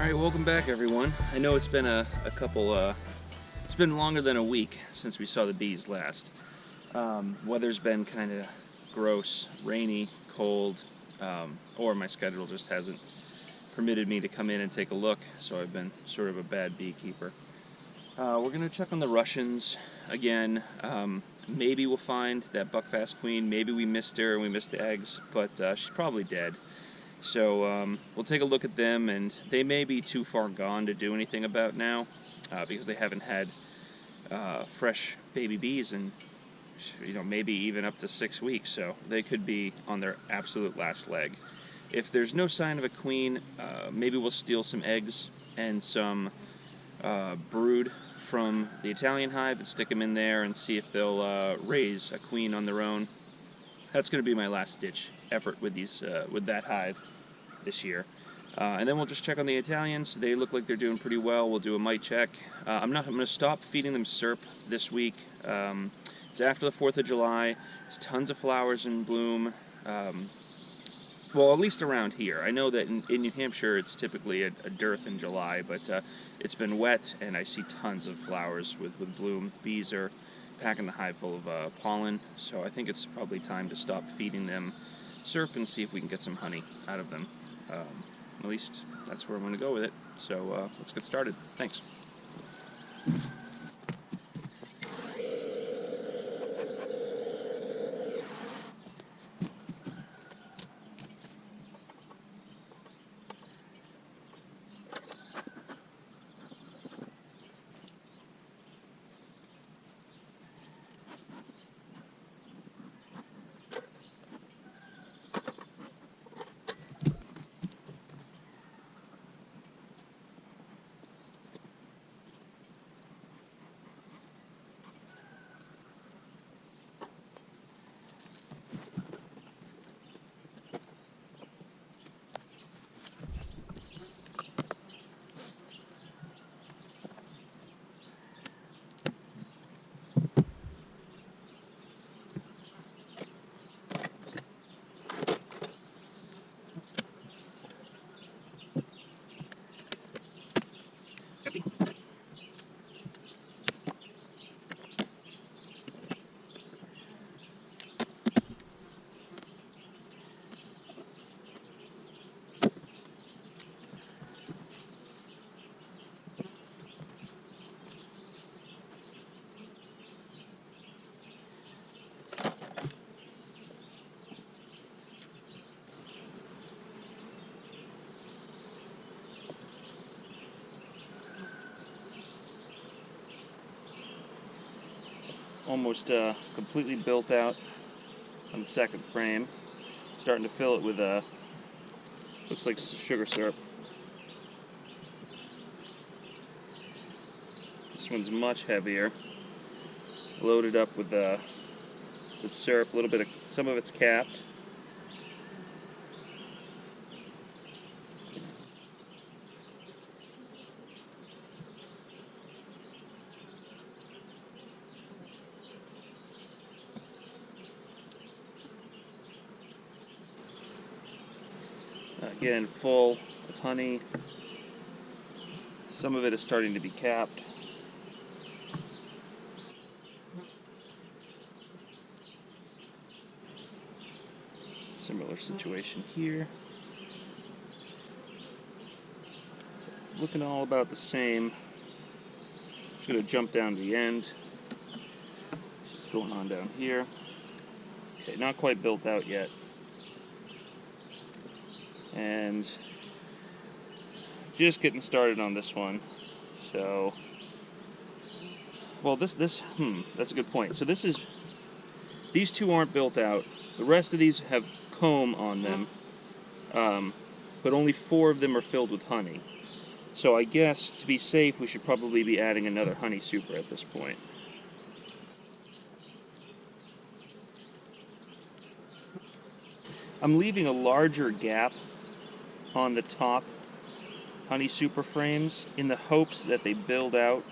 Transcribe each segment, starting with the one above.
Alright, welcome back everyone. I know it's been it's been longer than a week since we saw the bees last. Weather's been kind of gross, rainy, cold, or my schedule just hasn't permitted me to come in and take a look, so I've been sort of a bad beekeeper. We're going to check on the Russians again. Maybe we'll find that buckfast queen. Maybe we missed her and we missed the eggs, but she's probably dead. So we'll take a look at them, and they may be too far gone to do anything about now because they haven't had fresh baby bees in, maybe even up to 6 weeks, so they could be on their absolute last leg. If there's no sign of a queen, maybe we'll steal some eggs and some brood from the Italian hive and stick them in there and see if they'll raise a queen on their own. That's going to be my last ditch effort with that hive this year. And then we'll just check on the Italians. They look like they're doing pretty well. We'll do a mite check. I'm going to stop feeding them syrup this week. It's after the 4th of July. There's tons of flowers in bloom. Well, at least around here. I know that in New Hampshire it's typically a dearth in July, but it's been wet and I see tons of flowers with bloom. Bees are packing the hive full of pollen, so I think it's probably time to stop feeding them syrup and see if we can get some honey out of them. At least that's where I'm going to go with it. So let's get started. Thanks. Almost completely built out on the second frame. Starting to fill it with looks like sugar syrup. This one's much heavier. Loaded up with syrup. A little bit of, some of it's capped. Again, full of honey. Some of it is starting to be capped. Similar situation here. It's looking all about the same. Just going to jump down to the end. What's going on down here? Okay, not quite built out yet. And just getting started on this one. So, well, that's a good point. So these two aren't built out. The rest of these have comb on them, but only 4 of them are filled with honey. So I guess to be safe, we should probably be adding another honey super at this point. I'm leaving a larger gap on the top honey super frames in the hopes that they build out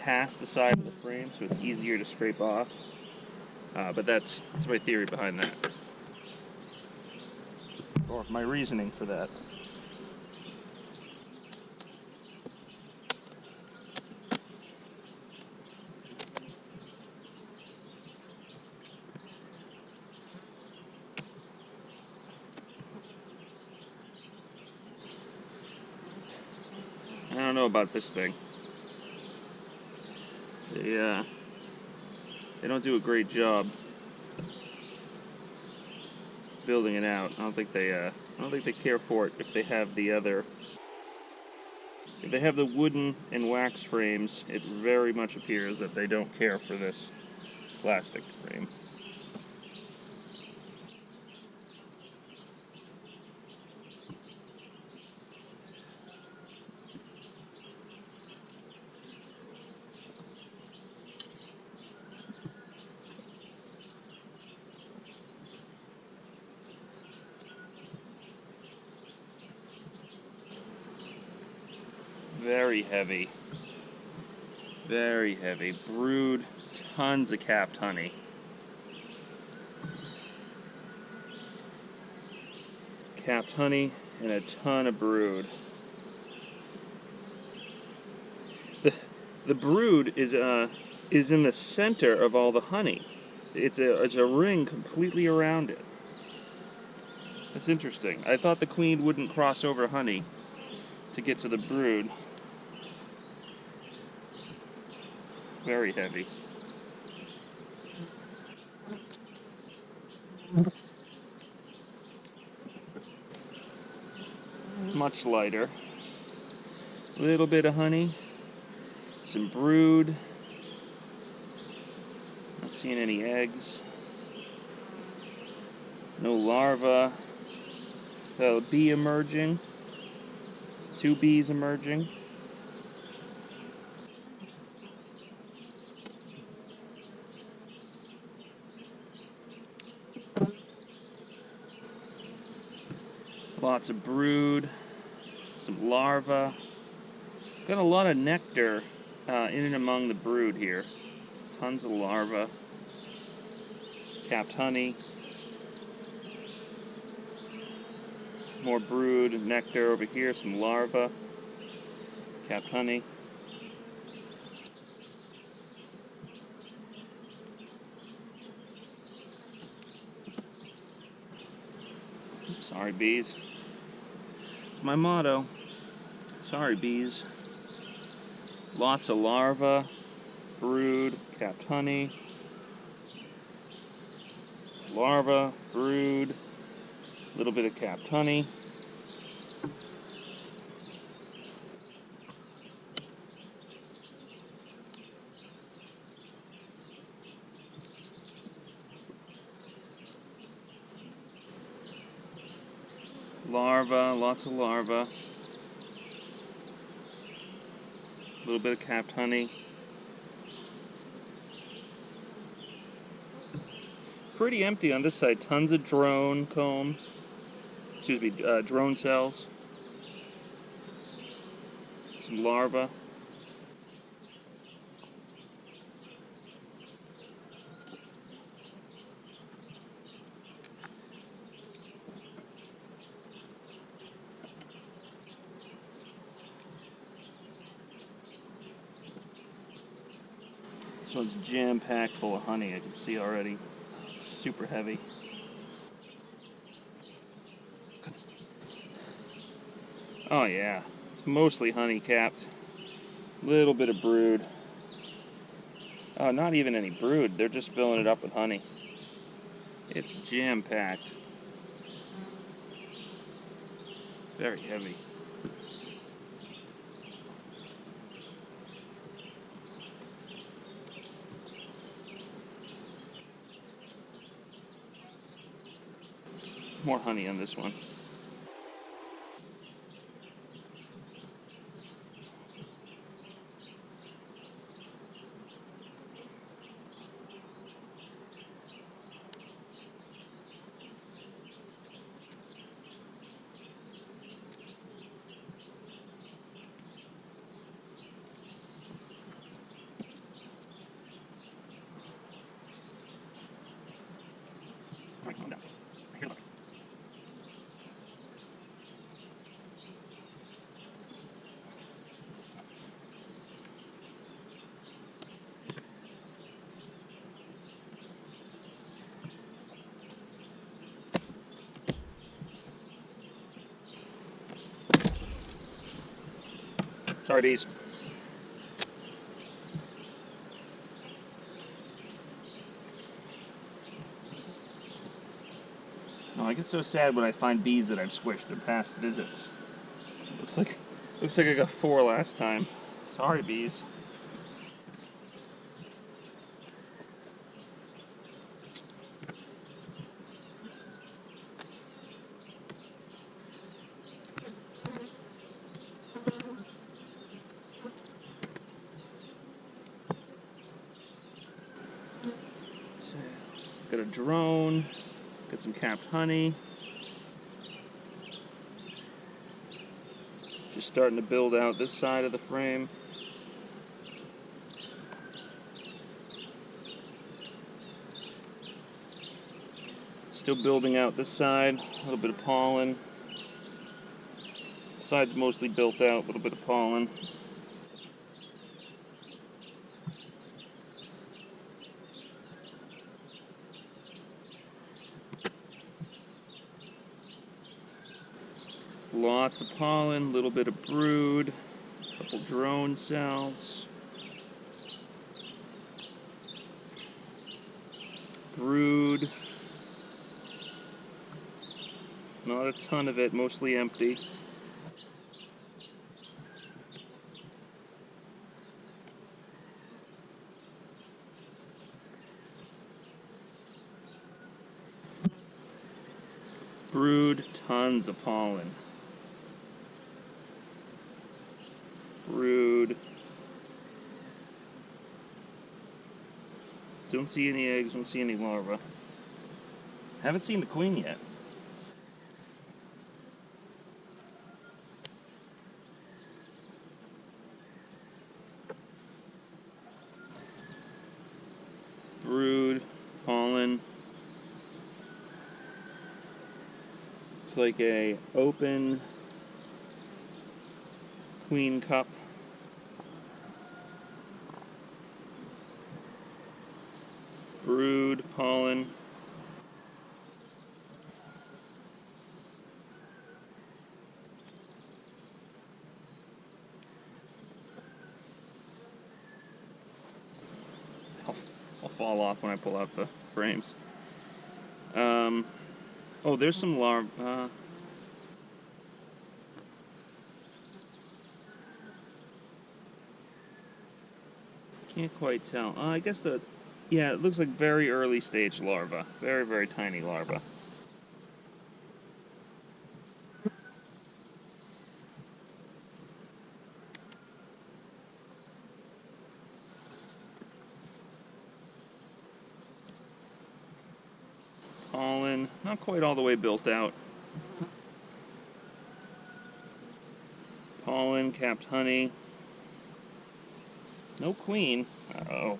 past the side of the frame so it's easier to scrape off. But that's my theory behind that. Or my reasoning for that. don't know about this thing. They don't do a great job building it out. I don't think they care for it if they have the other. If they have the wooden and wax frames, it very much appears that they don't care for this plastic frame. Very heavy. Very heavy. Brood, tons of capped honey. Capped honey and a ton of brood. The brood is in the center of all the honey. It's a ring completely around it. That's interesting. I thought the queen wouldn't cross over honey to get to the brood. Very heavy. Much lighter. A little bit of honey. Some brood. Not seeing any eggs. No larvae. A bee emerging. 2 bees emerging. Lots of brood, some larvae. Got a lot of nectar in and among the brood here. Tons of larvae. Capped honey. More brood and nectar over here, some larvae. Capped honey. Sorry, bees. It's my motto. Sorry, bees. Lots of larvae, brood, capped honey. Larvae, brood, a little bit of capped honey. Larvae, lots of larvae. A little bit of capped honey. Pretty empty on this side. Tons of drone comb. Excuse me, drone cells. Some larvae. This one's jam-packed full of honey, I can see already. It's super heavy. Oh yeah, it's mostly honey capped. Little bit of brood. Oh, not even any brood, they're just filling it up with honey. It's jam-packed. Very heavy. More honey on this one. Sorry, bees. Oh, I get so sad when I find bees that I've squished in past visits. Looks like I got 4 last time. Sorry, bees. Got a drone. Got some capped honey. Just starting to build out this side of the frame. Still building out this side. A little bit of pollen. This side's mostly built out. A little bit of pollen. Lots of pollen, a little bit of brood, a couple drone cells, brood, not a ton of it, mostly empty. Brood, tons of pollen. Brood. Don't see any eggs, don't see any larvae. Haven't seen the queen yet. Brood, pollen. Looks like a open queen cup. Brood, pollen. I'll fall off when I pull out the frames. Oh, there's some larvae. Can't quite tell. I guess yeah, it looks like very early stage larvae. Very, very tiny larvae. Pollen, not quite all the way built out. Pollen, capped honey. No queen. Uh-oh.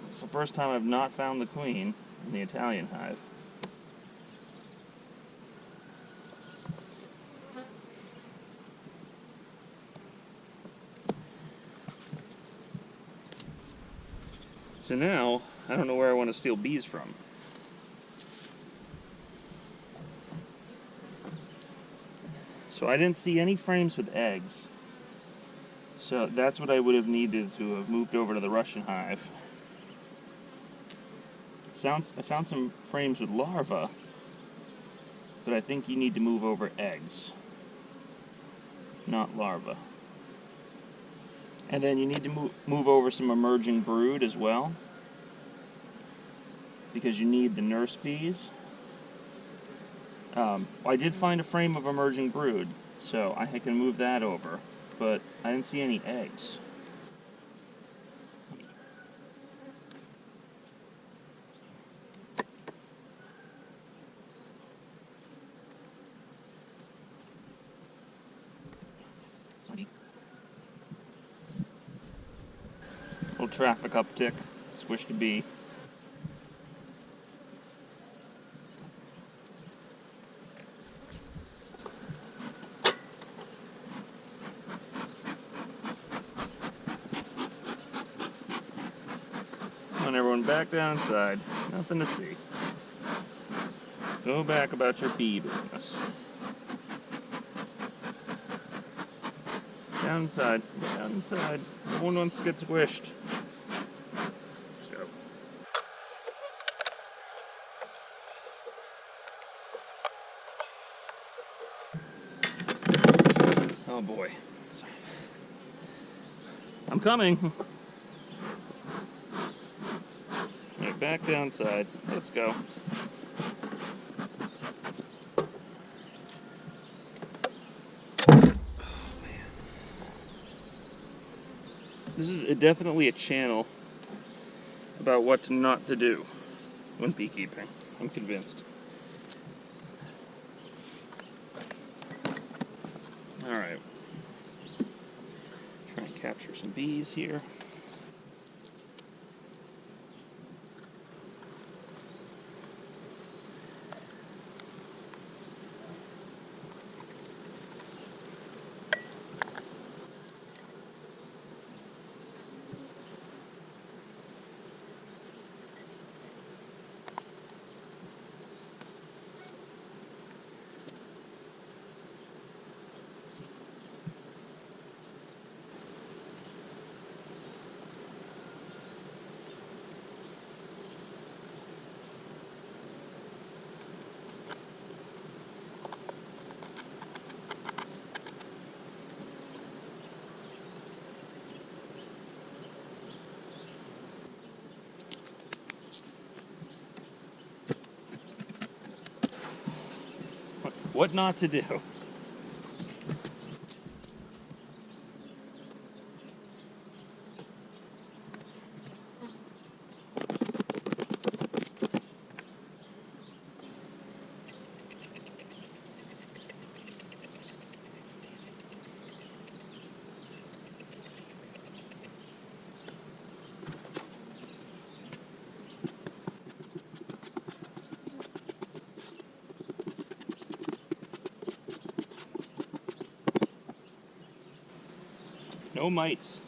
It's the first time I've not found the queen in the Italian hive. So now, I don't know where I want to steal bees from. So I didn't see any frames with eggs. So that's what I would have needed to have moved over to the Russian hive. I found some frames with larvae, but I think you need to move over eggs, not larvae. And then you need to move over some emerging brood as well, because you need the nurse bees. I did find a frame of emerging brood, so I can move that over, but I didn't see any eggs. Little traffic uptick. Squish to bee. Come on, everyone, back down inside. Nothing to see. Go back about your bee business. Down inside. Down inside. No one wants to get squished. Let's go. Oh boy. Sorry. I'm coming. Right, back downside. Let's go. This is definitely a channel about what not to do when beekeeping. I'm convinced. Alright. Try and capture some bees here. What not to do. No mites.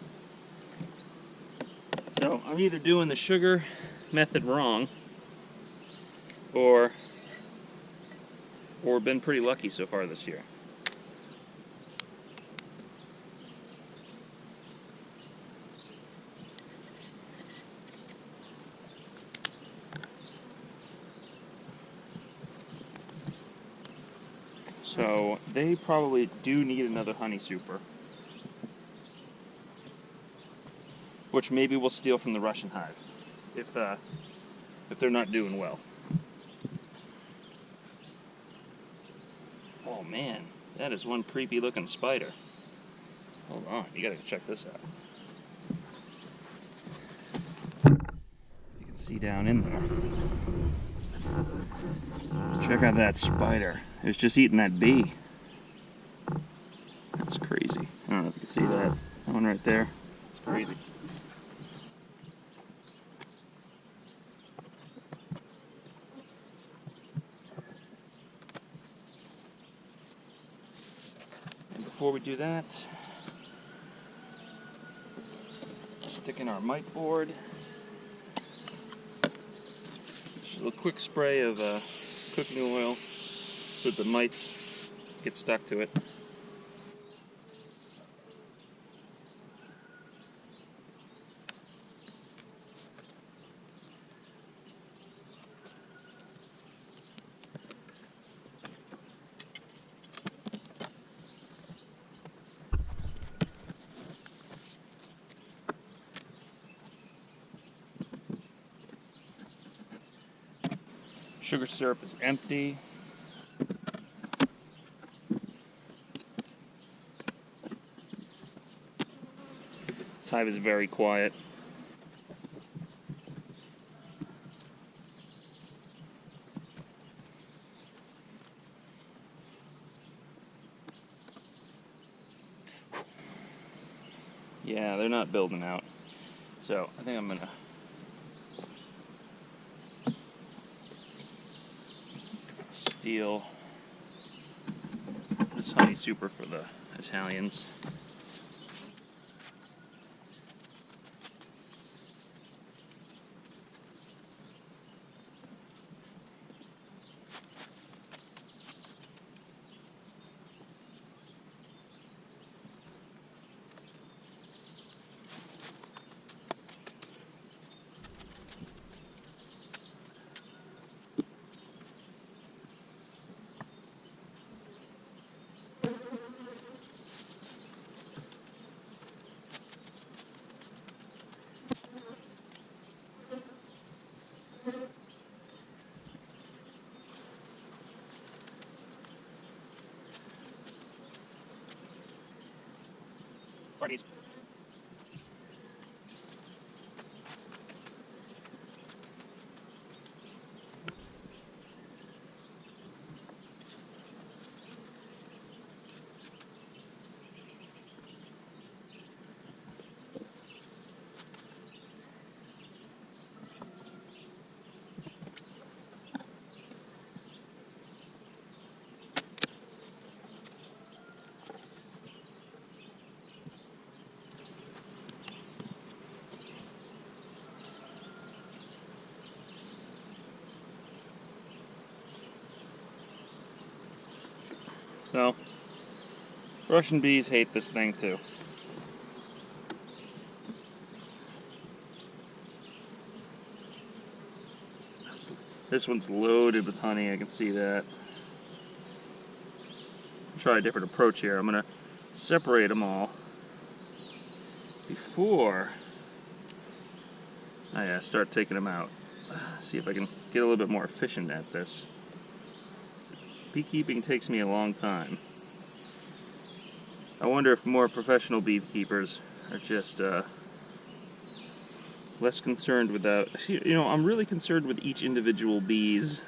So I'm either doing the sugar method wrong or been pretty lucky so far this year. So they probably do need another honey super, which maybe we'll steal from the Russian hive if they're not doing well. Oh man, that is one creepy looking spider. Hold on, you gotta check this out. You can see down in there. Check out that spider. It was just eating that bee. That's crazy. I don't know if you can see that. That one right there. It's crazy. And before we do that, stick in our mite board. Just a quick spray of cooking oil so that the mites get stuck to it. Sugar syrup is empty. This hive is very quiet. Yeah, they're not building out. So I think I'm gonna steal this honey super for the Italians. Parties. So, Russian bees hate this thing too. This one's loaded with honey, I can see that. Try a different approach here. I'm going to separate them all before I start taking them out. See if I can get a little bit more efficient at this. Beekeeping takes me a long time. I wonder if more professional beekeepers are just less concerned with that. You know, I'm really concerned with each individual bee's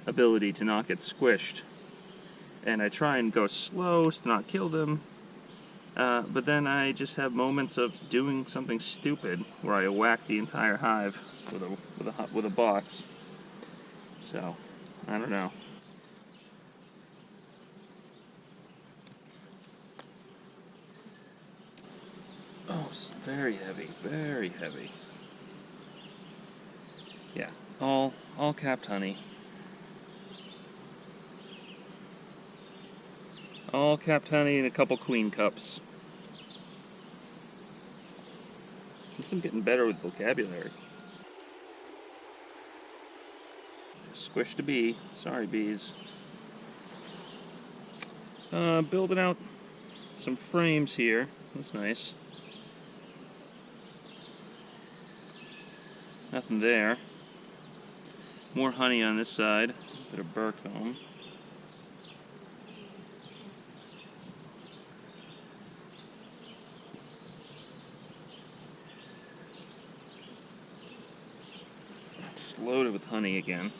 ability to not get squished. And I try and go slow to not kill them. But then I just have moments of doing something stupid where I whack the entire hive with a box. So, I don't know. Oh, it's very heavy, very heavy. Yeah, all capped honey. All capped honey and a couple queen cups. At least I'm getting better with vocabulary. Squished a bee. Sorry, bees. Building out some frames here. That's nice. Nothing there. More honey on this side. Bit of burr comb. Just loaded with honey again.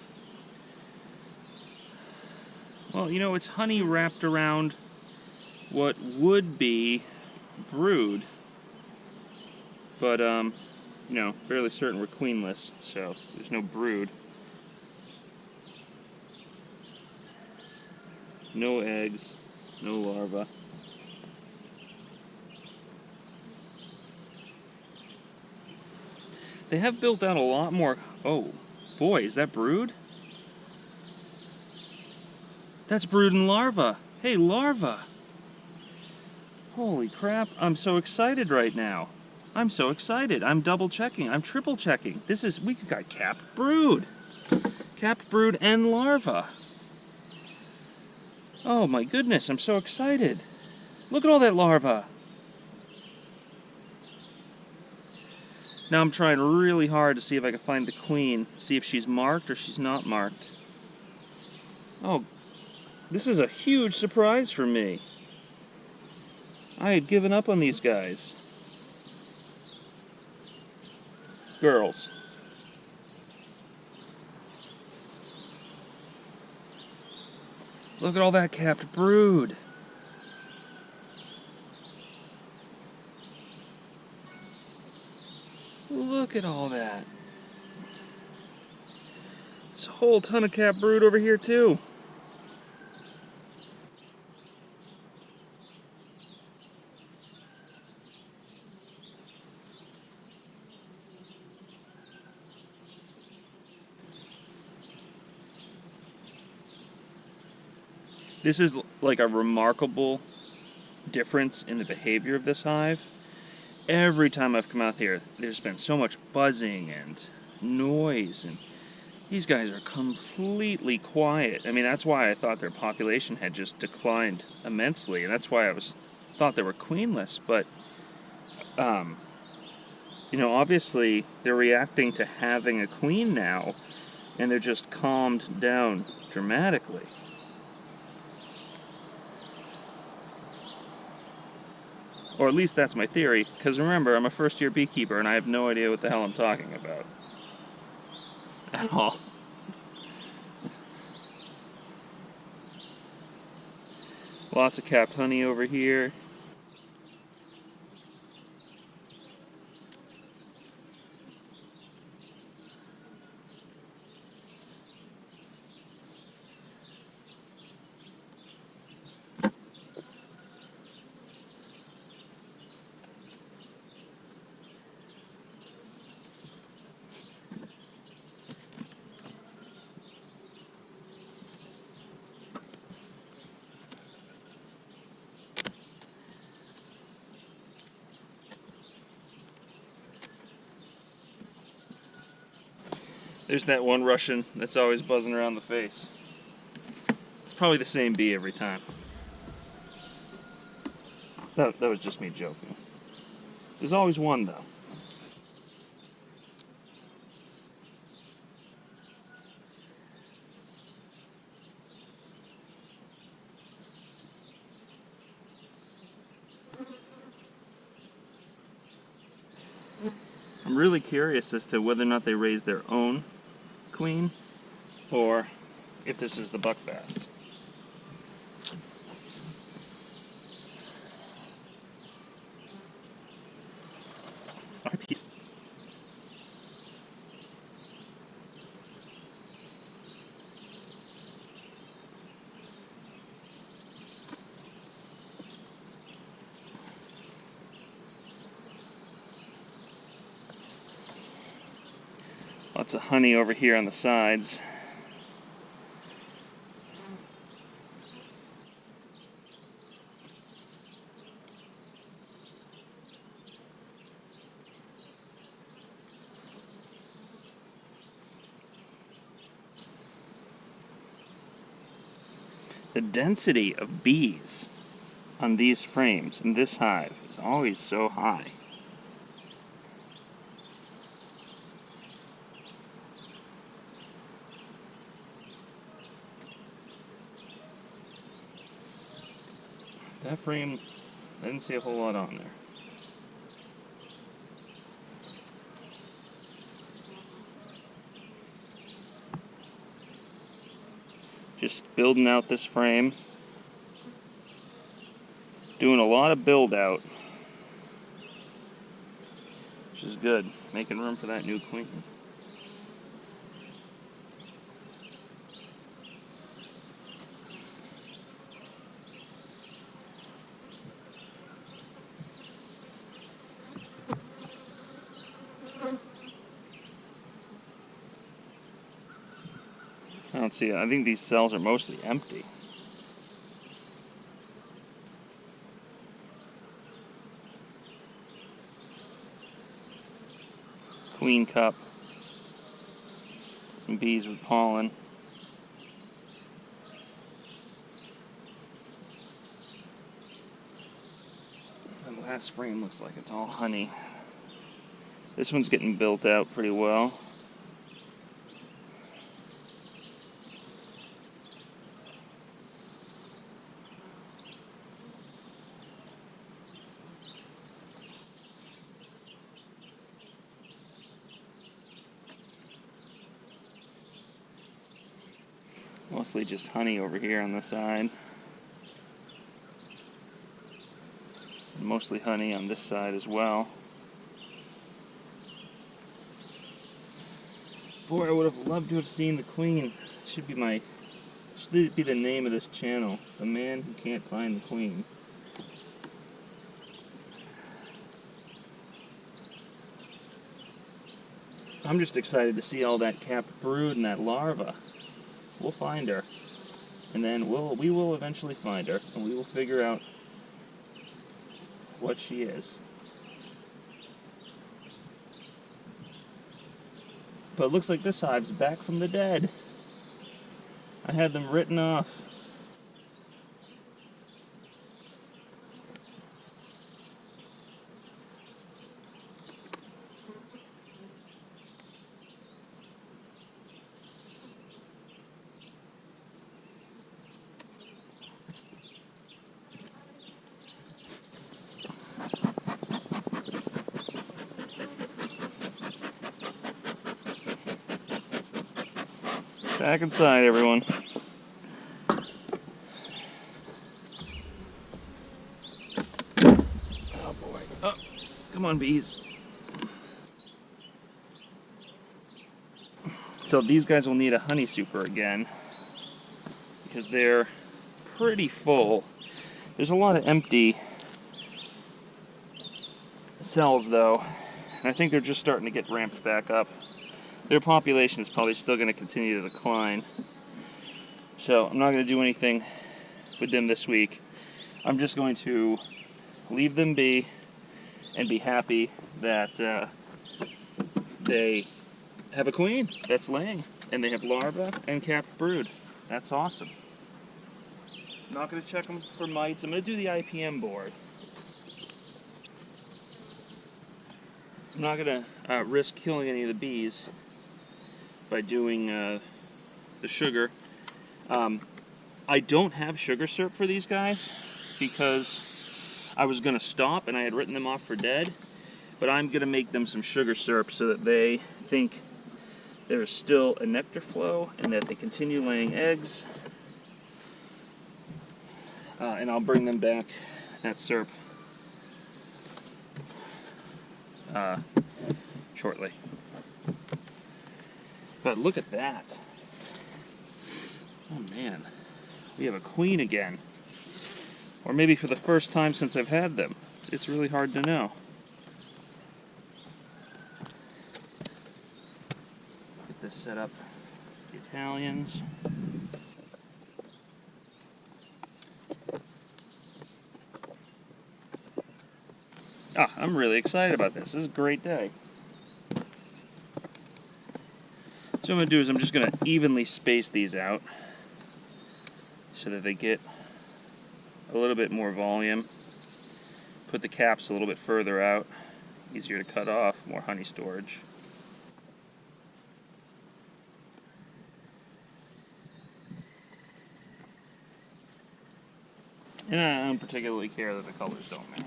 Well, you know, it's honey wrapped around what would be brood, but you know, fairly certain we're queenless, so there's no brood. No eggs, no larvae. They have built out a lot more. Oh, boy, is that brood? That's brood and larva. Hey, larva. Holy crap, I'm so excited right now. I'm so excited. I'm double checking. I'm triple checking. We got capped brood. Capped brood and larva. Oh my goodness, I'm so excited. Look at all that larva. Now I'm trying really hard to see if I can find the queen, see if she's marked or she's not marked. Oh, this is a huge surprise for me. I had given up on these guys. Girls. Look at all that capped brood. Look at all that. It's a whole ton of capped brood over here too. This is like a remarkable difference in the behavior of this hive. Every time I've come out here, there's been so much buzzing and noise, and these guys are completely quiet. I mean, that's why I thought their population had just declined immensely, and that's why I thought they were queenless. But, you know, obviously they're reacting to having a queen now, and they're just calmed down dramatically. Or at least that's my theory, because remember, I'm a first-year beekeeper and I have no idea what the hell I'm talking about. At all. Lots of capped honey over here. There's that one Russian that's always buzzing around the face. It's probably the same bee every time. That was just me joking. There's always one, though. I'm really curious as to whether or not they raise their own queen, or if this is the buckfast. Lots of honey over here on the sides. The density of bees on these frames in this hive is always so high. That frame, I didn't see a whole lot on there. Just building out this frame. Doing a lot of build out. Which is good. Making room for that new queen. I don't see it. I think these cells are mostly empty. Queen cup. Some bees with pollen. And the last frame looks like it's all honey. This one's getting built out pretty well. Mostly just honey over here on the side. Mostly honey on this side as well. Boy, I would have loved to have seen the queen. Should be the name of this channel. The man who can't find the queen. I'm just excited to see all that capped brood and that larva. We'll find her. And then we will eventually find her, and we will figure out what she is. But it looks like this hive's back from the dead. I had them written off. Back inside, everyone. Oh boy. Oh, come on, bees. So these guys will need a honey super again because they're pretty full. There's a lot of empty cells though, and I think they're just starting to get ramped back up. Their population is probably still going to continue to decline. So I'm not going to do anything with them this week. I'm just going to leave them be and be happy that they have a queen that's laying and they have larvae and capped brood. That's awesome. I'm not going to check them for mites. I'm going to do the IPM board. I'm not going to risk killing any of the bees by doing the sugar. I don't have sugar syrup for these guys because I was going to stop and I had written them off for dead, but I'm going to make them some sugar syrup so that they think there's still a nectar flow and that they continue laying eggs, and I'll bring them back that syrup shortly. But look at that. Oh man, we have a queen again. Or maybe for the first time since I've had them. It's really hard to know. Get this set up for the Italians. I'm really excited about this. This is a great day. So what I'm going to do is I'm just going to evenly space these out so that they get a little bit more volume. Put the caps a little bit further out. Easier to cut off, more honey storage. And I don't particularly care that the colors don't match.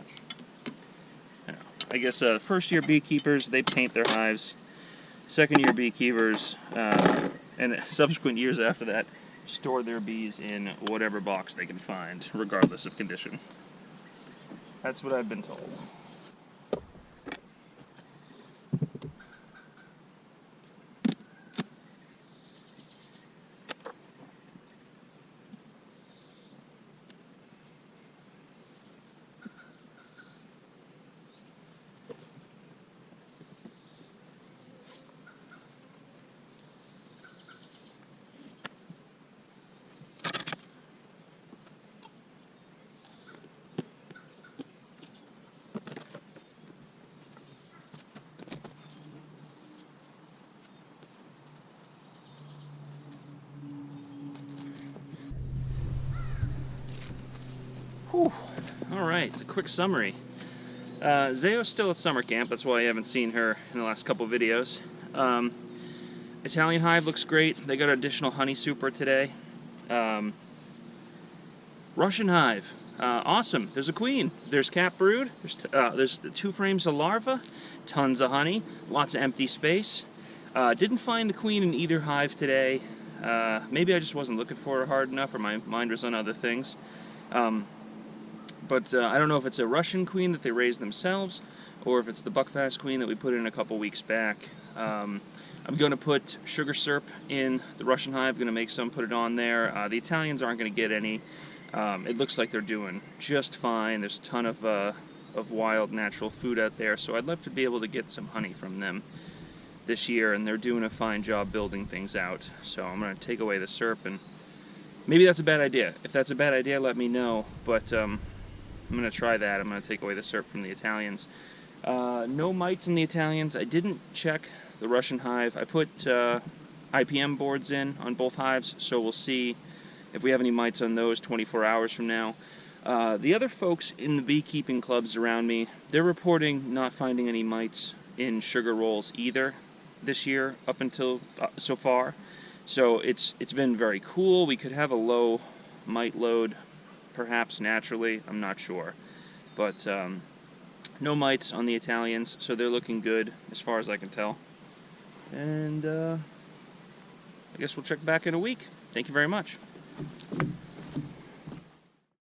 I guess first year beekeepers, they paint their hives. Second year beekeepers, and subsequent years after that, store their bees in whatever box they can find, regardless of condition. That's what I've been told. Whew. All right, it's a quick summary. Zayo's still at summer camp, that's why I haven't seen her in the last couple videos. Italian hive looks great. They got additional honey super today. Russian hive, awesome. There's a queen. There's cap brood. There's 2 frames of larvae. Tons of honey. Lots of empty space. Didn't find the queen in either hive today. Maybe I just wasn't looking for her hard enough, or my mind was on other things. But I don't know if it's a Russian queen that they raised themselves, or if it's the buckfast queen that we put in a couple weeks back. I'm going to put sugar syrup in the Russian hive. I'm going to make some, put it on there. The Italians aren't going to get any. It looks like they're doing just fine. There's a ton of wild natural food out there, so I'd love to be able to get some honey from them this year, and they're doing a fine job building things out. So I'm going to take away the syrup, and maybe that's a bad idea. If that's a bad idea, let me know, but I'm going to try that. I'm going to take away the syrup from the Italians. No mites in the Italians. I didn't check the Russian hive. I put IPM boards in on both hives, so we'll see if we have any mites on those 24 hours from now. The other folks in the beekeeping clubs around me, they're reporting not finding any mites in sugar rolls either this year up until so far. So it's been very cool. We could have a low mite load perhaps naturally, I'm not sure. But no mites on the Italians, so they're looking good as far as I can tell. And I guess we'll check back in a week. Thank you very much.